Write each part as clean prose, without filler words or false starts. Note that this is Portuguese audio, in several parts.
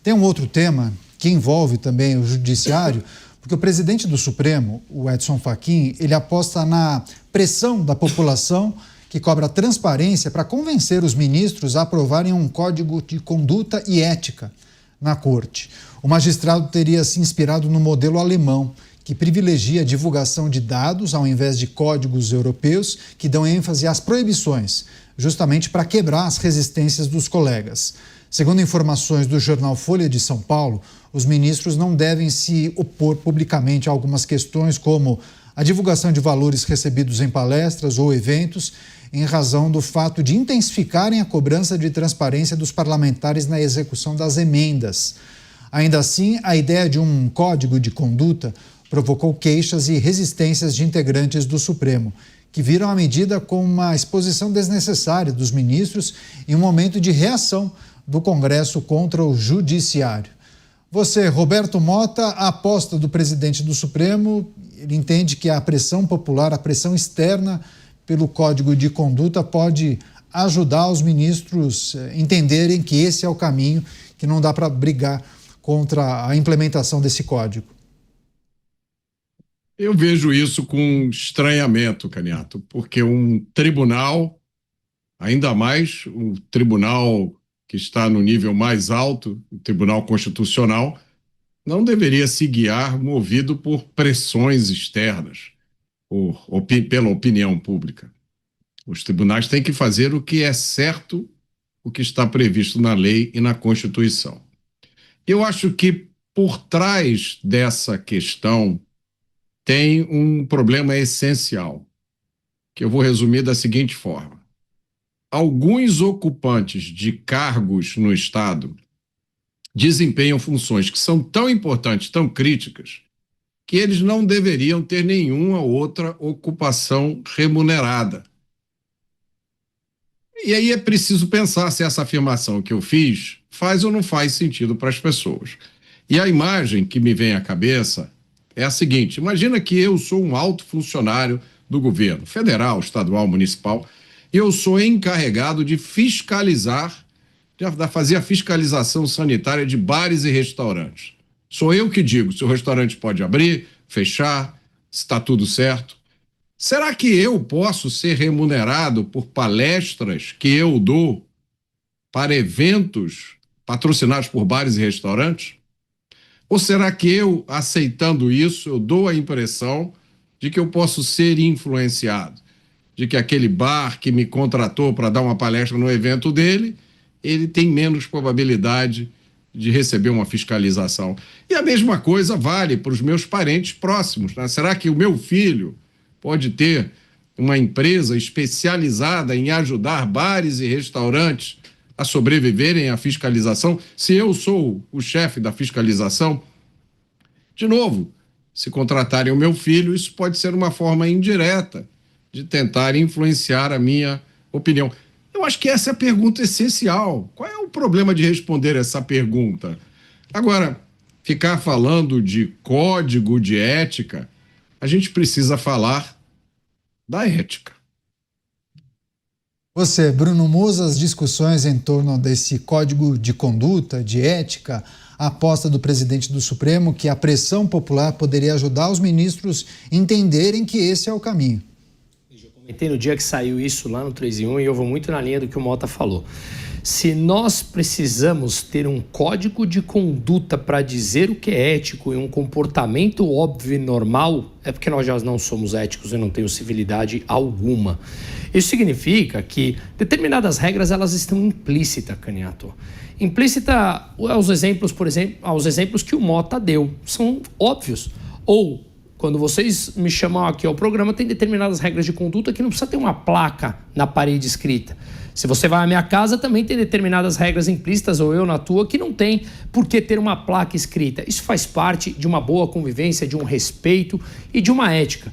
Tem um outro tema que envolve também o judiciário, porque o presidente do Supremo, o Edson Fachin, ele aposta na pressão da população que cobra transparência para convencer os ministros a aprovarem um código de conduta e ética na corte. O magistrado teria se inspirado no modelo alemão, que privilegia a divulgação de dados ao invés de códigos europeus que dão ênfase às proibições, justamente para quebrar as resistências dos colegas. Segundo informações do jornal Folha de São Paulo, os ministros não devem se opor publicamente a algumas questões como a divulgação de valores recebidos em palestras ou eventos, em razão do fato de intensificarem a cobrança de transparência dos parlamentares na execução das emendas. Ainda assim, a ideia de um código de conduta provocou queixas e resistências de integrantes do Supremo, que viram a medida como uma exposição desnecessária dos ministros em um momento de reação do Congresso contra o Judiciário. Você, Roberto Mota, a aposta do presidente do Supremo, ele entende que a pressão popular, a pressão externa pelo Código de Conduta pode ajudar os ministros a entenderem que esse é o caminho, que não dá para brigar contra a implementação desse código. Eu vejo isso com estranhamento, Caniato, porque um tribunal, ainda mais um tribunal que está no nível mais alto, o Tribunal Constitucional, não deveria se guiar movido por pressões externas ou pela opinião pública. Os tribunais têm que fazer o que é certo, o que está previsto na lei e na Constituição. Eu acho que por trás dessa questão tem um problema essencial, que eu vou resumir da seguinte forma. Alguns ocupantes de cargos no Estado desempenham funções que são tão importantes, tão críticas, que eles não deveriam ter nenhuma outra ocupação remunerada. E aí é preciso pensar se essa afirmação que eu fiz faz ou não faz sentido para as pessoas. E a imagem que me vem à cabeça é a seguinte: imagina que eu sou um alto funcionário do governo, federal, estadual, municipal, e eu sou encarregado de fiscalizar, de fazer a fiscalização sanitária de bares e restaurantes. Sou eu que digo se o restaurante pode abrir, fechar, se está tudo certo. Será que eu posso ser remunerado por palestras que eu dou para eventos patrocinados por bares e restaurantes? Ou será que eu, aceitando isso, eu dou a impressão de que eu posso ser influenciado? De que aquele bar que me contratou para dar uma palestra no evento dele, ele tem menos probabilidade de receber uma fiscalização. E a mesma coisa vale para os meus parentes próximos, né? Será que o meu filho pode ter uma empresa especializada em ajudar bares e restaurantes a sobreviverem à fiscalização, se eu sou o chefe da fiscalização? De novo, se contratarem o meu filho, isso pode ser uma forma indireta de tentar influenciar a minha opinião. Eu acho que essa é a pergunta essencial. Qual é o problema de responder essa pergunta? Agora, ficar falando de código de ética, a gente precisa falar da ética. Você, Bruno Musa, as discussões em torno desse código de conduta, de ética, a aposta do presidente do Supremo que a pressão popular poderia ajudar os ministros a entenderem que esse é o caminho. Eu comentei no dia que saiu isso lá no 3 em 1 e eu vou muito na linha do que o Mota falou. Se nós precisamos ter um código de conduta para dizer o que é ético e um comportamento óbvio e normal, é porque nós já não somos éticos e não temos civilidade alguma. Isso significa que determinadas regras elas estão implícitas, Caniato. Implícita aos exemplos, por exemplo, aos exemplos que o Mota deu. São óbvios. Ou, quando vocês me chamam aqui ao programa, tem determinadas regras de conduta que não precisa ter uma placa na parede escrita. Se você vai à minha casa, também tem determinadas regras implícitas, ou eu na tua, que não tem por que ter uma placa escrita. Isso faz parte de uma boa convivência, de um respeito e de uma ética.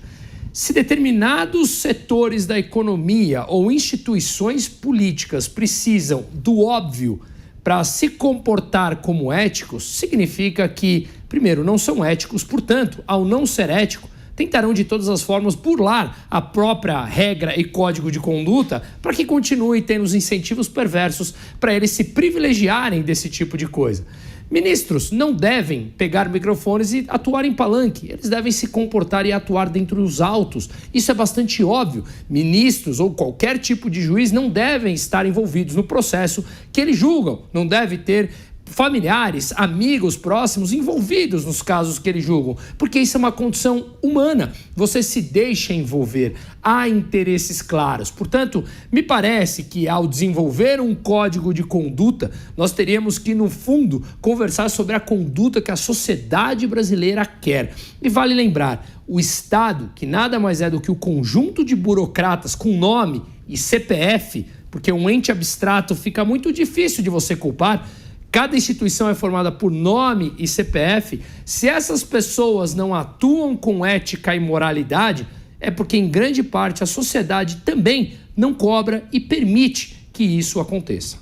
Se determinados setores da economia ou instituições políticas precisam do óbvio para se comportar como éticos, significa que, primeiro, não são éticos, portanto, ao não ser ético, tentarão de todas as formas burlar a própria regra e código de conduta para que continue tendo os incentivos perversos para eles se privilegiarem desse tipo de coisa. Ministros não devem pegar microfones e atuar em palanque. Eles devem se comportar e atuar dentro dos autos. Isso é bastante óbvio. Ministros ou qualquer tipo de juiz não devem estar envolvidos no processo que eles julgam. Não deve ter familiares, amigos próximos envolvidos nos casos que eles julgam, porque isso é uma condição humana. Você se deixa envolver, há interesses claros. Portanto, me parece que ao desenvolver um código de conduta, nós teríamos que, no fundo, conversar sobre a conduta que a sociedade brasileira quer. E vale lembrar, o Estado, que nada mais é do que o conjunto de burocratas com nome e CPF, porque um ente abstrato fica muito difícil de você culpar. Cada instituição é formada por nome e CPF. Se essas pessoas não atuam com ética e moralidade, é porque, em grande parte, a sociedade também não cobra e permite que isso aconteça.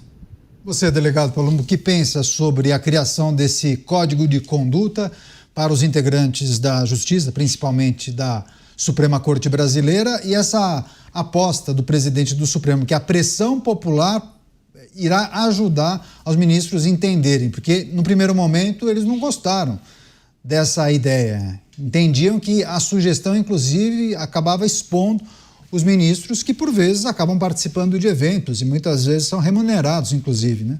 Você, delegado Palumbo, o que pensa sobre a criação desse código de conduta para os integrantes da Justiça, principalmente da Suprema Corte Brasileira, e essa aposta do presidente do Supremo, que a pressão popular irá ajudar os ministros a entenderem, porque no primeiro momento eles não gostaram dessa ideia. Entendiam que a sugestão, inclusive, acabava expondo os ministros que, por vezes, acabam participando de eventos e muitas vezes são remunerados, inclusive, né?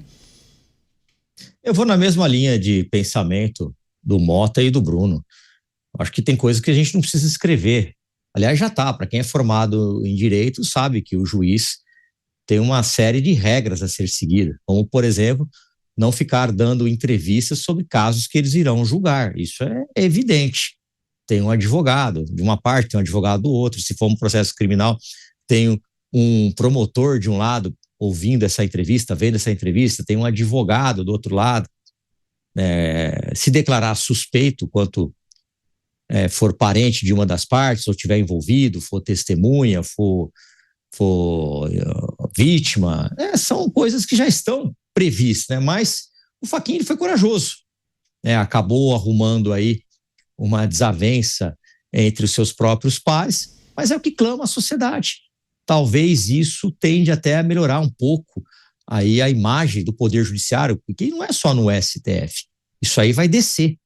Eu vou na mesma linha de pensamento do Mota e do Bruno. Acho que tem coisas que a gente não precisa escrever. Aliás, já está. Para quem é formado em direito, sabe que o juiz tem uma série de regras a ser seguida, como, por exemplo, não ficar dando entrevistas sobre casos que eles irão julgar. Isso é evidente. Tem um advogado de uma parte, tem um advogado do outro. Se for um processo criminal, tem um promotor de um lado ouvindo essa entrevista, vendo essa entrevista, tem um advogado do outro lado. Se declarar suspeito quanto for parente de uma das partes, ou tiver envolvido, for testemunha, for vítima, são coisas que já estão previstas, né? Mas o Fachin, ele foi corajoso, acabou arrumando aí uma desavença entre os seus próprios pares, mas é o que clama a sociedade. Talvez isso tende até a melhorar um pouco aí a imagem do Poder Judiciário, porque não é só no STF, isso aí vai descer.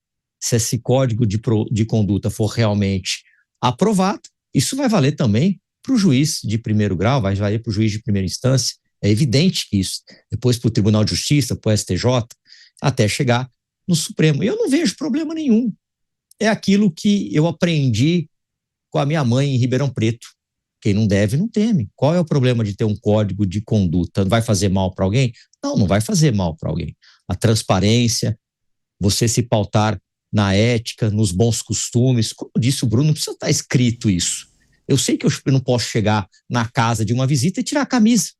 Se esse código de conduta for realmente aprovado, isso vai valer também para o juiz de primeiro grau, vai valer para o juiz de primeira instância. É evidente que isso, depois para o Tribunal de Justiça, para o STJ, até chegar no Supremo. E eu não vejo problema nenhum. É aquilo que eu aprendi com a minha mãe em Ribeirão Preto. Quem não deve, não teme. Qual é o problema de ter um código de conduta? Vai fazer mal para alguém? Não, não vai fazer mal para alguém. A transparência, você se pautar na ética, nos bons costumes, como disse o Bruno, não precisa estar escrito isso. Eu sei que eu não posso chegar na casa de uma visita e tirar a camisa.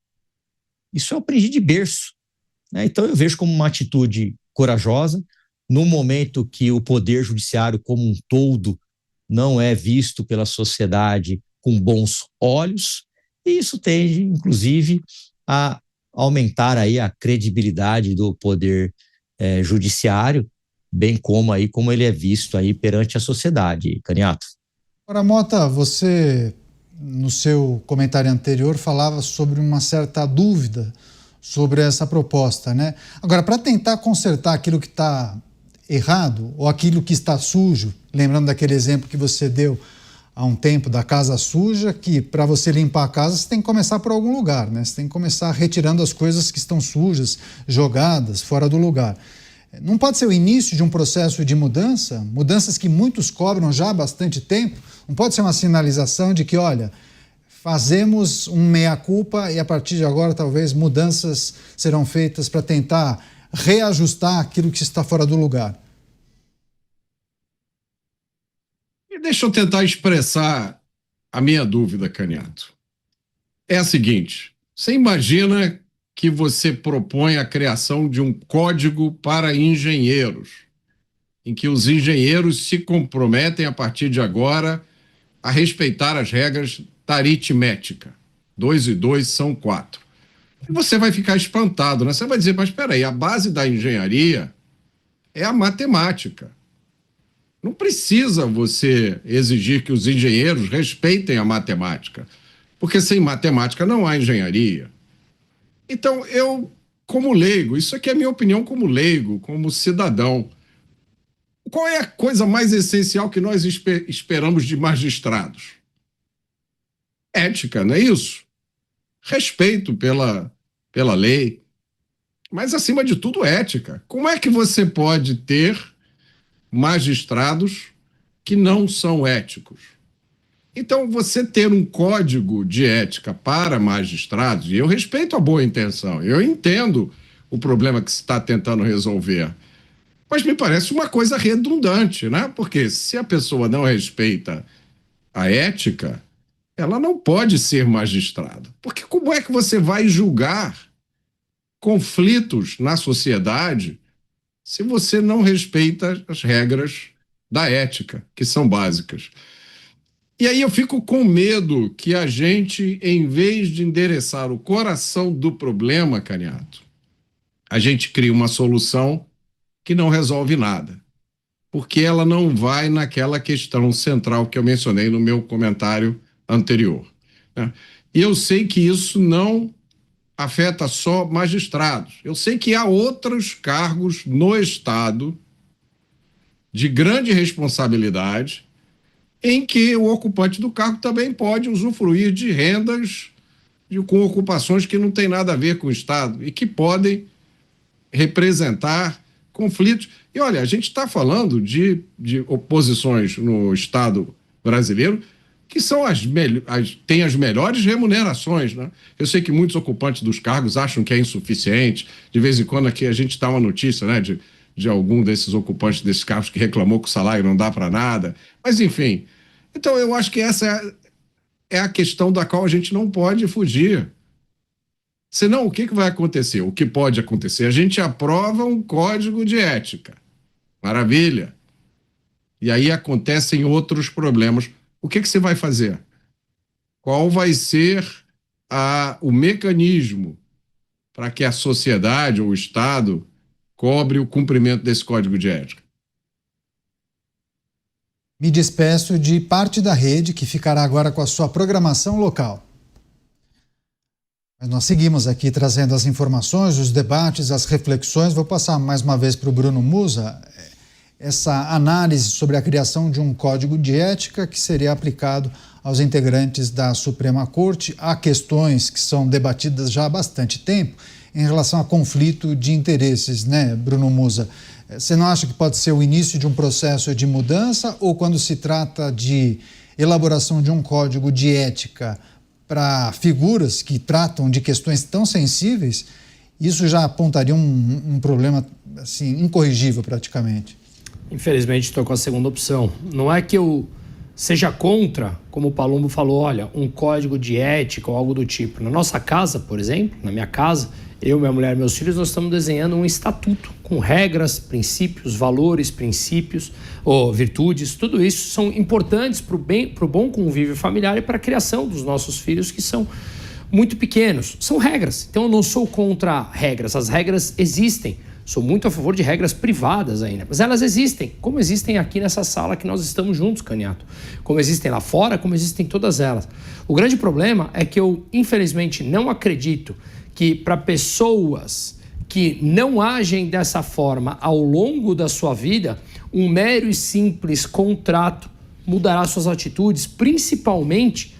Isso eu aprendi de berço, né? Então eu vejo como uma atitude corajosa, no momento que o Poder Judiciário como um todo não é visto pela sociedade com bons olhos, e isso tende, inclusive, a aumentar aí a credibilidade do Poder Judiciário, bem como aí como ele é visto aí perante a sociedade, Caniato. Ora, Mota, você, no seu comentário anterior, falava sobre uma certa dúvida sobre essa proposta, né? Agora, para tentar consertar aquilo que está errado ou aquilo que está sujo, lembrando daquele exemplo que você deu há um tempo da casa suja, que para você limpar a casa você tem que começar por algum lugar, né? Você tem que começar retirando as coisas que estão sujas, jogadas, fora do lugar. Não pode ser o início de um processo de mudança, mudanças que muitos cobram já há bastante tempo. Não pode ser uma sinalização de que, olha, fazemos um meia-culpa e a partir de agora talvez mudanças serão feitas para tentar reajustar aquilo que está fora do lugar. E deixa eu tentar expressar a minha dúvida, Caniato. É a seguinte, você imagina que você propõe a criação de um código para engenheiros, em que os engenheiros se comprometem a partir de agora a respeitar as regras da aritmética. 2 e 2 são 4. E você vai ficar espantado, né? Você vai dizer, mas espera aí, a base da engenharia é a matemática. Não precisa você exigir que os engenheiros respeitem a matemática, porque sem matemática não há engenharia. Então, eu, como leigo, isso aqui é a minha opinião como leigo, como cidadão, qual é a coisa mais essencial que nós esperamos de magistrados? Ética, não é isso? Respeito pela lei, mas, acima de tudo, ética. Como é que você pode ter magistrados que não são éticos? Então, você ter um código de ética para magistrados, e eu respeito a boa intenção, eu entendo o problema que se está tentando resolver, mas me parece uma coisa redundante, né? Porque se a pessoa não respeita a ética, ela não pode ser magistrada. Porque como é que você vai julgar conflitos na sociedade se você não respeita as regras da ética, que são básicas? E aí eu fico com medo que a gente, em vez de endereçar o coração do problema, Caniato, a gente cria uma solução que não resolve nada, porque ela não vai naquela questão central que eu mencionei no meu comentário anterior, né? E eu sei que isso não afeta só magistrados. Eu sei que há outros cargos no Estado de grande responsabilidade em que o ocupante do cargo também pode usufruir de rendas com ocupações que não tem nada a ver com o Estado e que podem representar conflitos. E olha, a gente está falando de oposições no Estado brasileiro que são têm as melhores remunerações, né? Eu sei que muitos ocupantes dos cargos acham que é insuficiente. De vez em quando aqui a gente dá uma notícia, né, de algum desses ocupantes desses cargos que reclamou que o salário não dá para nada. Mas, enfim. Então, eu acho que essa é a questão da qual a gente não pode fugir. Senão, o que vai acontecer? O que pode acontecer? A gente aprova um código de ética. Maravilha. E aí acontecem outros problemas. O que você vai fazer? Qual vai ser o mecanismo para que a sociedade ou o Estado cobre o cumprimento desse código de ética? Me despeço de parte da rede, que ficará agora com a sua programação local. Mas nós seguimos aqui trazendo as informações, os debates, as reflexões. Vou passar mais uma vez para o Bruno Musa essa análise sobre a criação de um código de ética que seria aplicado aos integrantes da Suprema Corte. Há questões que são debatidas já há bastante tempo em relação a conflito de interesses, né, Bruno Musa? Você não acha que pode ser o início de um processo de mudança, ou quando se trata de elaboração de um código de ética para figuras que tratam de questões tão sensíveis, isso já apontaria um problema assim, incorrigível praticamente? Infelizmente, estou com a segunda opção. Não é que eu seja contra, como o Palumbo falou, olha, um código de ética ou algo do tipo. Na nossa casa, por exemplo, na minha casa, eu, minha mulher e meus filhos, nós estamos desenhando um estatuto com regras, princípios, valores, princípios, virtudes. Tudo isso são importantes para o bom convívio familiar e para a criação dos nossos filhos, que são muito pequenos. São regras. Então, eu não sou contra regras. As regras existem. Sou muito a favor de regras privadas ainda, mas elas existem, como existem aqui nessa sala que nós estamos juntos, Caniato. Como existem lá fora, como existem todas elas. O grande problema é que eu, infelizmente, não acredito que para pessoas que não agem dessa forma ao longo da sua vida, um mero e simples contrato mudará suas atitudes, principalmente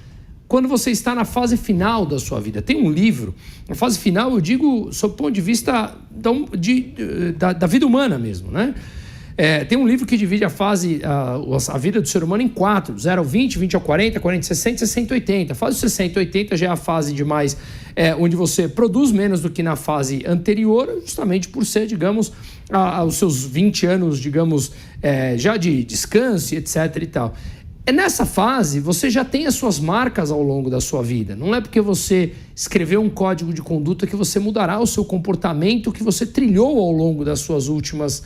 quando você está na fase final da sua vida. Tem um livro, na fase final eu digo sob o ponto de vista da vida humana mesmo, né? Tem um livro que divide a vida do ser humano em 4, 0 ao 20, 20 ao 40, 40 ao 60, 60 ao 80. A fase 60 ao 80 já é a fase de mais, onde você produz menos do que na fase anterior, justamente por ser, digamos, aos seus 20 anos, digamos, já de descanso, etc. e tal. Nessa fase, você já tem as suas marcas ao longo da sua vida. Não é porque você escreveu um código de conduta que você mudará o seu comportamento que você trilhou ao longo das suas últimas,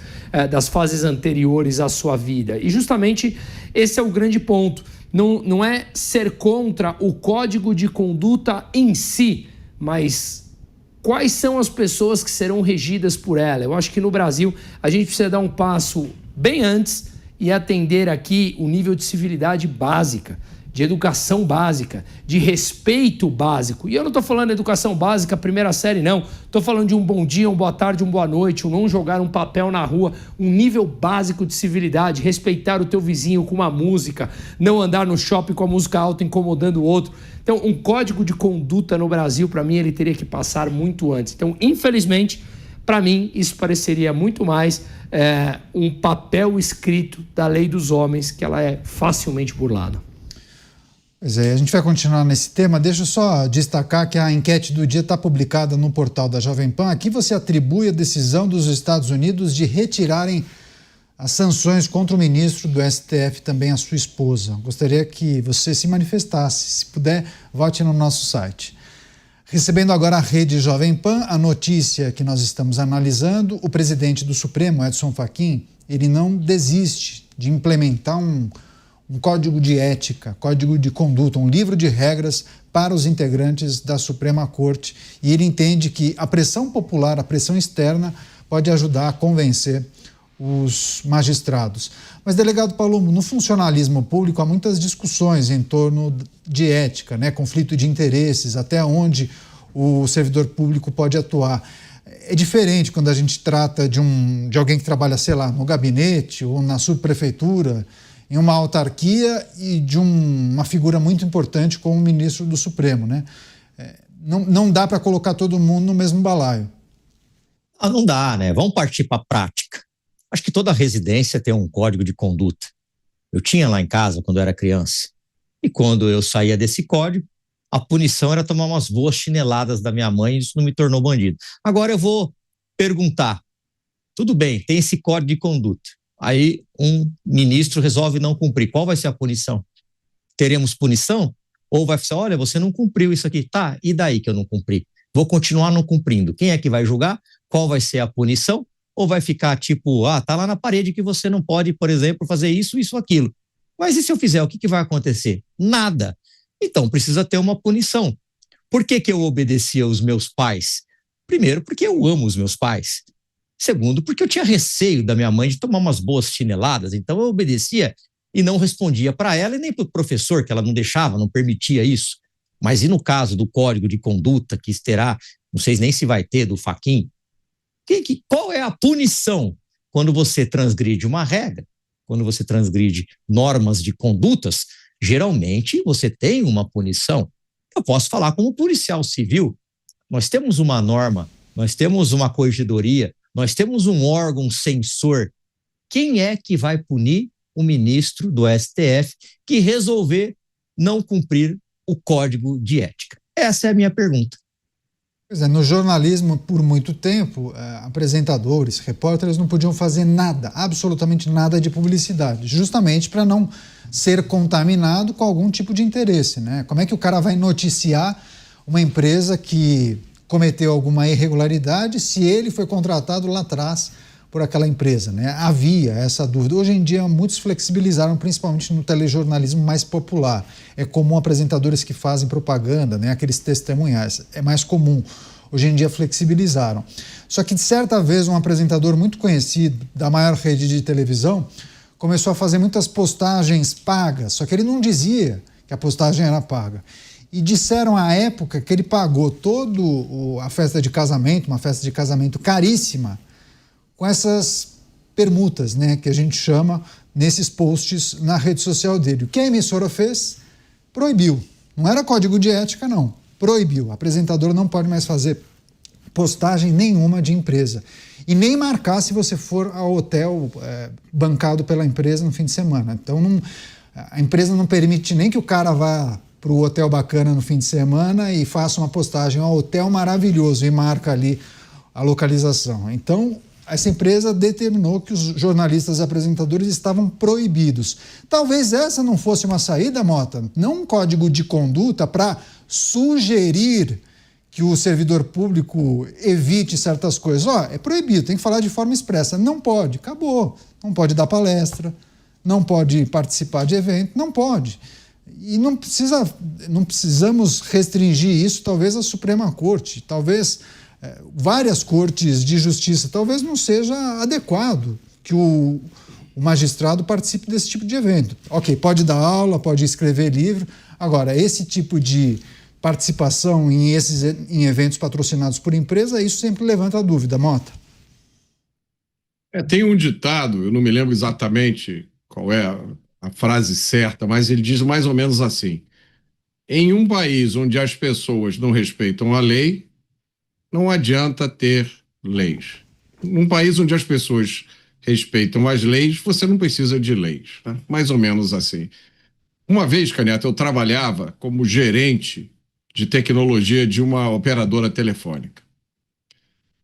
das fases anteriores à sua vida. E justamente esse é o grande ponto. Não é ser contra o código de conduta em si, mas quais são as pessoas que serão regidas por ela. Eu acho que no Brasil a gente precisa dar um passo bem antes e atender aqui o nível de civilidade básica, de educação básica, de respeito básico. E eu não estou falando de educação básica, primeira série, não. Estou falando de um bom dia, uma boa tarde, uma boa noite, um não jogar um papel na rua, um nível básico de civilidade, respeitar o teu vizinho com uma música, não andar no shopping com a música alta incomodando o outro. Então, um código de conduta no Brasil, para mim, ele teria que passar muito antes. Então, infelizmente, para mim, isso pareceria muito mais um papel escrito da lei dos homens, que ela é facilmente burlada. Pois é, a gente vai continuar nesse tema. Deixa eu só destacar que a enquete do dia está publicada no portal da Jovem Pan. Aqui você atribui a decisão dos Estados Unidos de retirarem as sanções contra o ministro do STF, também a sua esposa. Gostaria que você se manifestasse. Se puder, vote no nosso site. Recebendo agora a rede Jovem Pan, a notícia que nós estamos analisando, o presidente do Supremo, Edson Fachin, ele não desiste de implementar um código de ética, código de conduta, um livro de regras para os integrantes da Suprema Corte. E ele entende que a pressão popular, a pressão externa, pode ajudar a convencer os magistrados. Mas, delegado Palumbo, no funcionalismo público há muitas discussões em torno de ética, né? Conflito de interesses, até onde o servidor público pode atuar. É diferente quando a gente trata de alguém que trabalha, sei lá, no gabinete ou na subprefeitura, em uma autarquia, e de uma figura muito importante como o ministro do Supremo, né? Não dá para colocar todo mundo no mesmo balaio. Não dá, né? Vamos partir para a prática. Acho que toda residência tem um código de conduta. Eu tinha lá em casa quando eu era criança. E quando eu saía desse código, a punição era tomar umas boas chineladas da minha mãe, e isso não me tornou bandido. Agora eu vou perguntar. Tudo bem, tem esse código de conduta. Aí um ministro resolve não cumprir. Qual vai ser a punição? Teremos punição? Ou vai ser, olha, você não cumpriu isso aqui. Tá, e daí que eu não cumpri? Vou continuar não cumprindo. Quem é que vai julgar? Qual vai ser a punição? Ou vai ficar tipo, tá lá na parede que você não pode, por exemplo, fazer isso, isso, aquilo. Mas e se eu fizer, o que vai acontecer? Nada. Então precisa ter uma punição. Por que eu obedeci aos meus pais? Primeiro, porque eu amo os meus pais. Segundo, porque eu tinha receio da minha mãe de tomar umas boas chineladas, então eu obedecia e não respondia para ela e nem para o professor, que ela não deixava, não permitia isso. Mas e no caso do código de conduta que terá, não sei nem se vai ter, do Fachin, qual é a punição quando você transgride uma regra, quando você transgride normas de condutas? Geralmente você tem uma punição. Eu posso falar como policial civil, nós temos uma norma, nós temos uma corregedoria, nós temos um órgão censor. Quem é que vai punir o ministro do STF que resolver não cumprir o código de ética? Essa é a minha pergunta. Pois é, no jornalismo, por muito tempo, apresentadores, repórteres não podiam fazer nada, absolutamente nada de publicidade, justamente para não ser contaminado com algum tipo de interesse, né? Como é que o cara vai noticiar uma empresa que cometeu alguma irregularidade se ele foi contratado lá atrás por aquela empresa, né? Havia essa dúvida. Hoje em dia, muitos flexibilizaram, principalmente no telejornalismo mais popular. É comum apresentadores que fazem propaganda, né? Aqueles testemunhais. É mais comum. Hoje em dia, flexibilizaram. Só que, de certa vez, um apresentador muito conhecido da maior rede de televisão começou a fazer muitas postagens pagas, só que ele não dizia que a postagem era paga. E disseram à época que ele pagou toda a festa de casamento, uma festa de casamento caríssima, com essas permutas, né, que a gente chama nesses posts na rede social dele. O que a emissora fez? Proibiu. Não era código de ética, não. Proibiu. O apresentador não pode mais fazer postagem nenhuma de empresa. E nem marcar se você for ao hotel bancado pela empresa no fim de semana. Então, a empresa não permite nem que o cara vá para o hotel bacana no fim de semana e faça uma postagem ao hotel maravilhoso e marca ali a localização. Então, essa empresa determinou que os jornalistas e apresentadores estavam proibidos. Talvez essa não fosse uma saída, Mota, não um código de conduta para sugerir que o servidor público evite certas coisas. É proibido, tem que falar de forma expressa. Não pode, acabou. Não pode dar palestra, não pode participar de evento, não pode. E não precisamos restringir isso, talvez, à Suprema Corte, talvez várias cortes de justiça, talvez não seja adequado que o o magistrado participe desse tipo de evento. Ok, pode dar aula, pode escrever livro. Agora, esse tipo de participação em eventos patrocinados por empresa, isso sempre levanta a dúvida, Mota. Tem um ditado, eu não me lembro exatamente qual é a frase certa, mas ele diz mais ou menos assim: em um país onde as pessoas não respeitam a lei, não adianta ter leis. Num país onde as pessoas respeitam as leis, você não precisa de leis. Né? Mais ou menos assim. Uma vez, Caneta, eu trabalhava como gerente de tecnologia de uma operadora telefônica.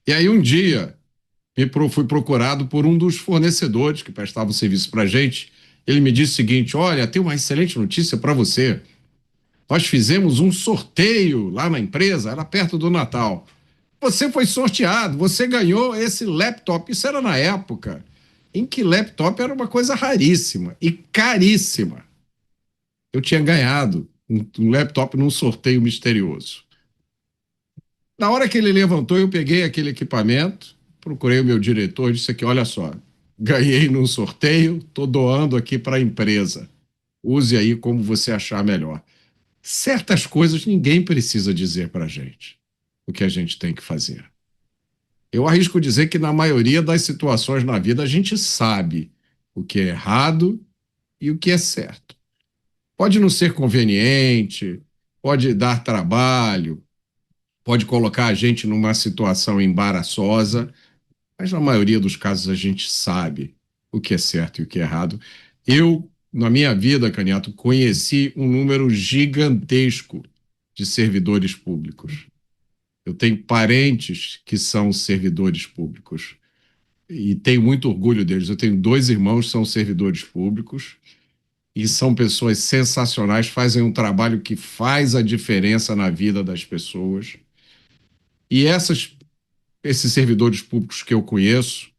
E aí um dia fui procurado por um dos fornecedores que prestava o serviço para a gente. Ele me disse o seguinte: olha, tem uma excelente notícia para você. Nós fizemos um sorteio lá na empresa, era perto do Natal. Você foi sorteado, você ganhou esse laptop. Isso era na época em que laptop era uma coisa raríssima e caríssima. Eu tinha ganhado um laptop num sorteio misterioso. Na hora que ele levantou, eu peguei aquele equipamento, procurei o meu diretor e disse aqui: olha só, ganhei num sorteio, estou doando aqui para a empresa. Use aí como você achar melhor. Certas coisas ninguém precisa dizer para a gente o que a gente tem que fazer. Eu arrisco dizer que na maioria das situações na vida a gente sabe o que é errado e o que é certo. Pode não ser conveniente, pode dar trabalho, pode colocar a gente numa situação embaraçosa, mas na maioria dos casos a gente sabe o que é certo e o que é errado. Eu, na minha vida, Caniato, conheci um número gigantesco de servidores públicos. Eu tenho parentes que são servidores públicos e tenho muito orgulho deles. Eu tenho 2 irmãos que são servidores públicos e são pessoas sensacionais, fazem um trabalho que faz a diferença na vida das pessoas. E esses servidores públicos que eu conheço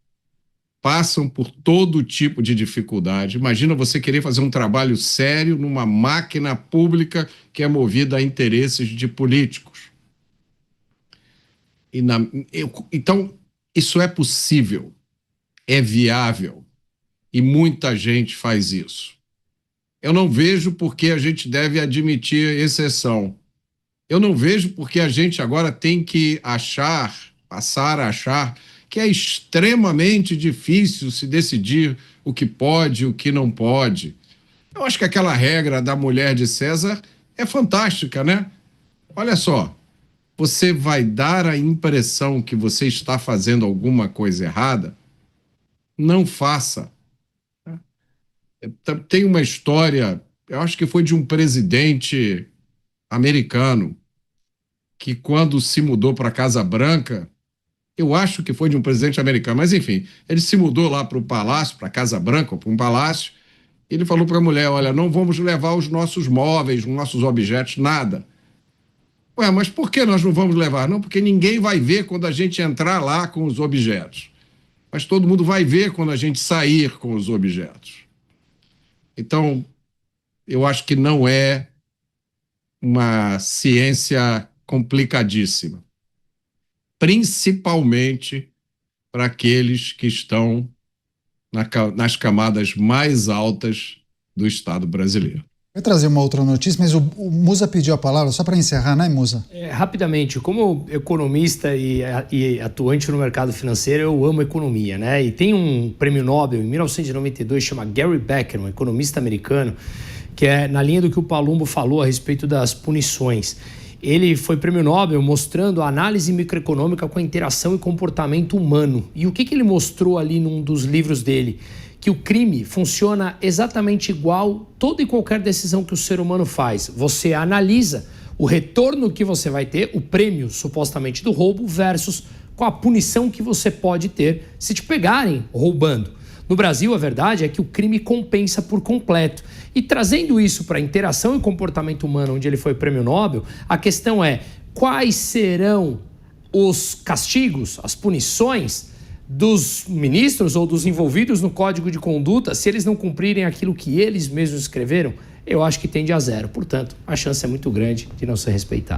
passam por todo tipo de dificuldade. Imagina você querer fazer um trabalho sério numa máquina pública que é movida a interesses de políticos. Então, isso é possível, é viável, e muita gente faz isso. Eu não vejo por que a gente deve admitir exceção. Eu não vejo por que a gente agora tem que passar a achar que é extremamente difícil se decidir o que pode e o que não pode. Eu acho que aquela regra da mulher de César é fantástica, né? Olha só, você vai dar a impressão que você está fazendo alguma coisa errada? Não faça. Tem uma história, eu acho que foi de um presidente americano, que quando se mudou para a Casa Branca, eu acho que foi de um presidente americano, mas enfim, ele se mudou lá para o palácio, para a Casa Branca, ou para um palácio, e ele falou para a mulher: olha, não vamos levar os nossos móveis, os nossos objetos, nada. Ué, mas por que nós não vamos levar? Não, porque ninguém vai ver quando a gente entrar lá com os objetos. Mas todo mundo vai ver quando a gente sair com os objetos. Então, eu acho que não é uma ciência complicadíssima. Principalmente para aqueles que estão nas camadas mais altas do Estado brasileiro. Vou trazer uma outra notícia, mas o Musa pediu a palavra só para encerrar, né, Musa? Rapidamente, como economista e atuante no mercado financeiro, eu amo economia, né? E tem um prêmio Nobel em 1992, chama Gary Becker, um economista americano, que é na linha do que o Palumbo falou a respeito das punições. Ele foi prêmio Nobel mostrando a análise microeconômica com a interação e comportamento humano. E o que ele mostrou ali num dos livros dele? Que o crime funciona exatamente igual toda e qualquer decisão que o ser humano faz. Você analisa o retorno que você vai ter, o prêmio supostamente do roubo, versus com a punição que você pode ter se te pegarem roubando. No Brasil, a verdade é que o crime compensa por completo. E trazendo isso para a interação e comportamento humano, onde ele foi prêmio Nobel, a questão é: quais serão os castigos, as punições dos ministros ou dos envolvidos no Código de Conduta se eles não cumprirem aquilo que eles mesmos escreveram? Eu acho que tende a 0. Portanto, a chance é muito grande de não ser respeitado.